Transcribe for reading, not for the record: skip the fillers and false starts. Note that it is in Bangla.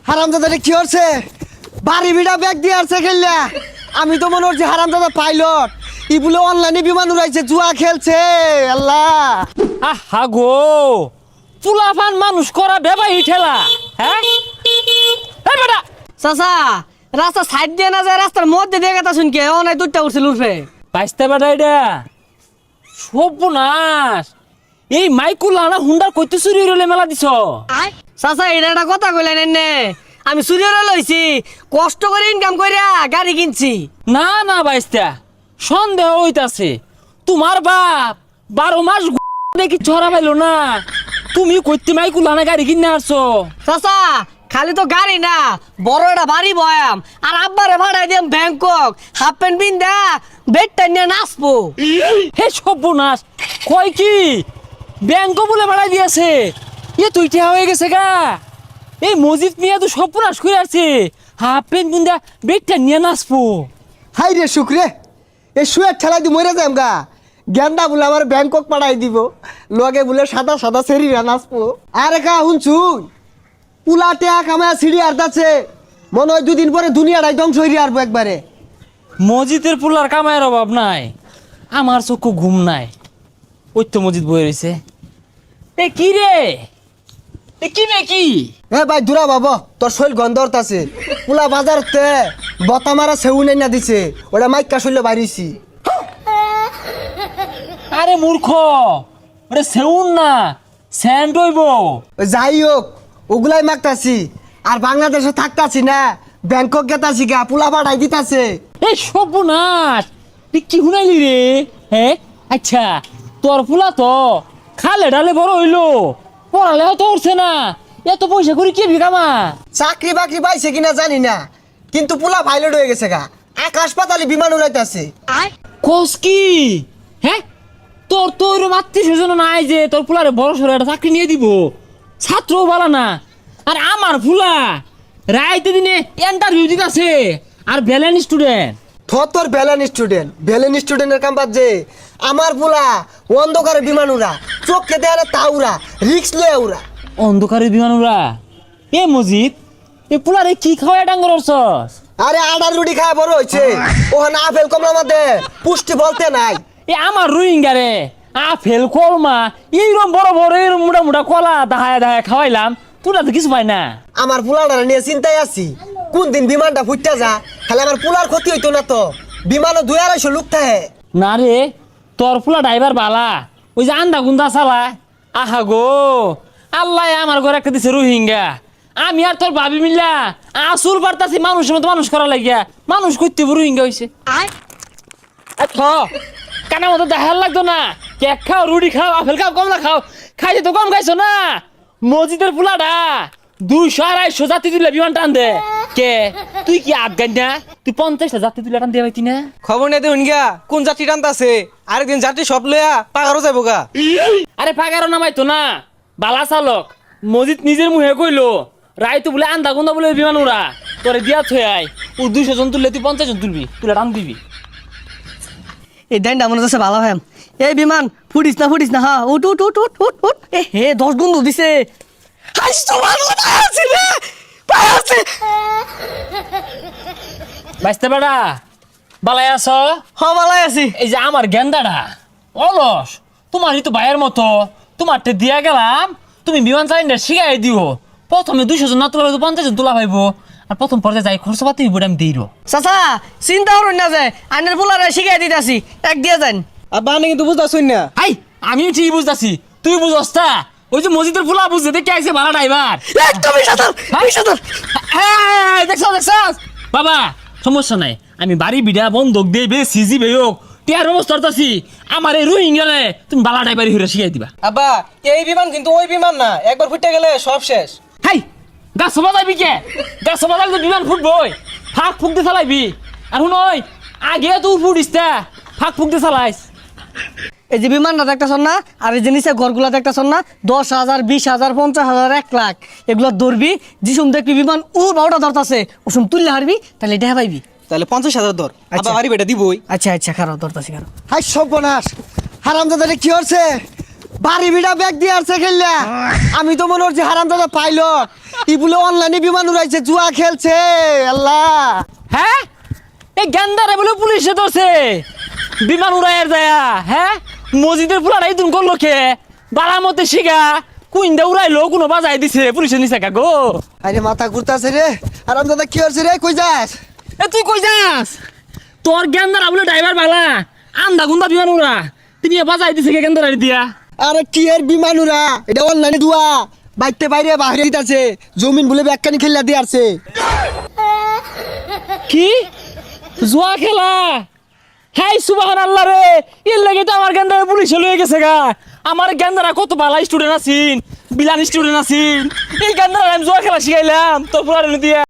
হারামজাদা কি হচ্ছে বাড়ি বিড়া ব্যাগ দিয়ে আসছে খেললা আমি তো মনে হচ্ছে হারামজাদা পাইলট ই বলে অনলাইনে বিমান উড়াইছে জুয়া খেলছে আল্লাহ আহা গো চুলাফান মানুষ করা বেবাই ঠেলা হ্যাঁ এই বেটা চাচা রাস্তা সাইড দিয়ে না যায় রাস্তার মধ্যে দিয়ে গেতা শুনকে অনেক দুধটা উঠছিল উঠবে বাইসতে বেটা এটা সর্বনাশ এই মাইকুল আনা হুন্ডার কইতে চুরি হইলে মেলা দিছ চাচা এটা একটা কথা কইলেন এনে আমি চুরিয়ে লইছি কষ্ট করে ইনকাম কইরা গাড়ি কিনছি না না বাইস্তা সন্দেহ হইতাছে তোমার বাপ 12 মাস দেখি ছড়া পাইলো না তুমি কইতে মাইকুল আনা গাড়ি কিনে আসছো চাচা খালি তো গাড়ি না বড় একটা বাড়ি বয়াম আর আব্বারে ভাড়াই দিম ব্যাংকক হাফ প্যান্ট পিন্দা বেডটা নিয়ে নাচবো হে সর্বনাশ কয় কি ব্যাংক বলে বাড়াই দিয়েছে এ তুই ঠেয়া হয়ে গেছে গা এই মসজিদ মিয়া তো সর্বনাশ করে আছে হাফ প্যান্ট বুন্দা বেগটা নিয়ে নাচবো হাই রে শুক্রে এই শুয়ের ঠেলাই দি মরে যাম গা গেন্দা বলে আমার ব্যাংকক পাঠাই দিব লগে বলে সাদা সাদা সেরিরা নাচবো আরে কা শুনছুই পুলাটে কামায় সিঁড়ি আর্দাছে মনে হয় দুদিন পরে দুনিয়াটাই ধ্বংস হইরে আসবো একবারে মসজিদের পুলার কামায়ের অভাব নাই আমার চক্ষু ঘুম নাই ওই তো মসজিদ বয়ে রয়েছে এ কি রে এ কি রে কি এ ভাই দূরা বাবা তোর শৈল গন্ধরত আছে পুলা বাজারতে বতা মারা সেউ নাই না দিছে ওটা মাইকা শৈল বাইরেছি আরে মূর্খ ওরে সেউন না স্যান্ড হইব যাই হোক ওগুলাই মাগতাছি আর বাংলাদেশে থাকতাছি না ব্যাংকক গেতাছি গা পুলা বাড়াই দিতাছে এই সর্বনাশ তুই কি শুনাইলি রে হ্যাঁ আচ্ছা তোর ফুলা তো খালে ডালে বড় হইলো পড়ালেও তো উঠছে না এত পয়সা করে কি বিকামা চাকরি বাকরি পাইছে কিনা জানি না কিন্তু পুলা পাইলট হয়ে গেছে গা আকাশ পাতালে বিমান উড়াইতাছে কোস কি হ্যাঁ তোর তো ওইরকম আত্মীয় স্বজন নাই যে তোর ফুলারে বড় সড়ো একটা চাকরি নিয়ে দিব ছাত্রও বলা না আর আমার ফুলা রাইতে দিনে ইন্টারভিউ দিতেছে আর ব্যালেন্স স্টুডেন্ট তোর ভ্যালেন স্টুডেন্টের কাম বাদ যে আমার পুলা অন্ধকারে বিমান উড়া চোখকে দেয়ালে তা উড়া রিক্স লয়ে উড়া অন্ধকারের বিমান উড়া এ মজিদ এ পুলারে কি খাওয়ায় ডাঙ্গর অর্চস আরে আডার রুটি খায় বড় হয়েছে ওখানে আপেল কমলা মধ্যে পুষ্টি বলতে নাই এ আমার রোহিঙ্গা রে আপেল কলমা এইরকম বড় বড় এরকম মোটা মোটা কলা দাহায় দাহায় খাওয়াইলাম তোরা তো কিছু পাই না আমার পুলাটা নিয়ে চিন্তায় আছি কোন দিন বিমানটা ফুটতে যা তাহলে আমার পুলার ক্ষতি হইতো না তো বিমানও 2-250 লোক থাকে না রে তোর ফুলা ড্রাইভার বালা ওই যে আন্দা গুন্দা চালায় আহা গো আল্লাহ আমার ঘরে একটা দিছে রোহিঙ্গা আমি আর তোর ভাবি মিল্লা আসল বার্তাছি মানুষের মতো মানুষ করা লাগিয়া মানুষ করতে রোহিঙ্গা হয়েছে কানা মতো দেখার লাগতো না কেক খাও রুটি খাও আপেল খাও কমলা খাও খাইতে তো কম খাইছো না মসজিদের পোলাটা 200-250 যাত্রী তুলে বিমান টান দে কে তুই কি আফগান না তুই 50টা যাত্রী তুলে টান দিয়ে পাইতি না খবর নেই দেখুন গা কোন যাত্রী টানতে আছে আরেকদিন যাত্রী সব লইয়া পাগারও যাবো গা আরে পাগারও নামাইতো না বালা চালক মসজিদ নিজের মুহে কইলো রাইতো বলে আন্দা গুন্দা বলে বিমান উড়া তোরে দিয়া থই আই ও 200 জন তুললে তুই 50 জন তুলবি তুলে টান দিবি এই ডাইনটা মনে হচ্ছে ভালো হ্যাম এই বিমান ফুটিস না হ্যাঁ উঠ উঠ উঠ উঠ উঠ উঠ এ হে 10 গুণ দিছে হাইস তো ভালো আছে রে পায় আছে বাইস্তে বেড়া বালাই আছ হ ভালো আছি এই যে আমার গেন্দাটা অলস তোমারই তো ভাইয়ের মতো তোমারটা দিয়া গেলাম তুমি বিমান চালিনা শিখাই দিও প্রথমে 200 জন না তোলা 50 জন তোলা পাইবো আর প্রথম পর্যায়ে যাই খরচ পাতি হইব আমি দিই চাচা চিন্তা করুন না যে আইনের পোলারে শিখাই দিতেছি এক দিয়ে যান আব্বা আমি কিন্তু বুঝতেছুন না আই আমি ঠিক বুঝতাছি তুই বুঝস তা ওই যে মসজিদের ফুলা বুঝতে দেখে আইছে ভাড়া ড্রাইভার একদমই সাঁতার দেখছ বাবা সমস্যা নাই আমি বাড়ি বিড়া বন্ধক দিয়ে বে সিজি বে হোক টিয়ার ব্যবস্থা করতেছি আমার এই রোহিঙ্গালে তুমি বালা ড্রাইভারি হইরা শিখাই দিবা আব্বা এই বিমান কিন্তু ওই বিমান না একবার ফুটে গেলে সব শেষ হাই গাছ বাজাইবি কে গাছ বাজাইলে তো বিমান ফুটবই ফাঁক ফুক দিয়ে চালাইবি আর শুন ওই আগে তো ফুটিস তা ফাঁক ফুক দিয়ে চালাইস এই যে বিমানটা দেখতেছ না আর এই যে নিচে ঘরগুলা দেখতেছ না 10,000 20,000 50,000 1 লাখ এগুলো ধরবি যিসুম দেখবি বিমান বারোটা ধরতাছে ওসম তুললে হারবি তাহলে এটা পাইবি তাহলে 50,000 দর আব্বা বাড়ি বেটা দিবই আচ্ছা খারাপ ধরতাছি খারাপ হাই সর্বনাশ হারামজাদা কি হচ্ছে বাড়ি বিড়া ব্যাগ দিয়ে আসছে খেললা আমি তো মনে হচ্ছে হারাম দাদা পাইলট ই বলে অনলাইনে বিমান উড়াইছে জুয়া খেলছে আল্লাহ হ্যাঁ এই গেন্দারে বলে পুলিশে ধরছে বিমান উড়াইয়ের যায়া হ্যাঁ মসজিদের পুলার এই দিন করলো কে বালামতে শিগা কুইন্দা উড়াইলো কোনো বাজাই দিছে পুলিশে নিছে গো আরে মাথা ঘুরতাছে রে হারাম দাদা কি হচ্ছে রে কই যাস এ তুই কই যাস তোর গেন্দারা বলে ড্রাইভার বালা আন্দা গুন্দা বিমান উড়া তিনি বাজাই দিছে গেন্দারা দিয়া আরে কি এর বিমান উড়া এটা অনলাইনে দুয়া বাইতে বাইরে বাহিরে দিতাছে জমিন বলে ব্যাগকানি খেললা দিয়ে আসছে কি জুয়া খেলা হাই সুবহানাল্লাহ রে এর লাগে তো আমার গেন্দারা পুলিশে লয়ে গেছে গা আমার গেন্দারা কত ভালো স্টুডেন্ট আছিন বিলান স্টুডেন্ট আছিন এই গেন্দারা আমি জুয়া খেলা শিখাইলাম তোর পুরানো দিয়া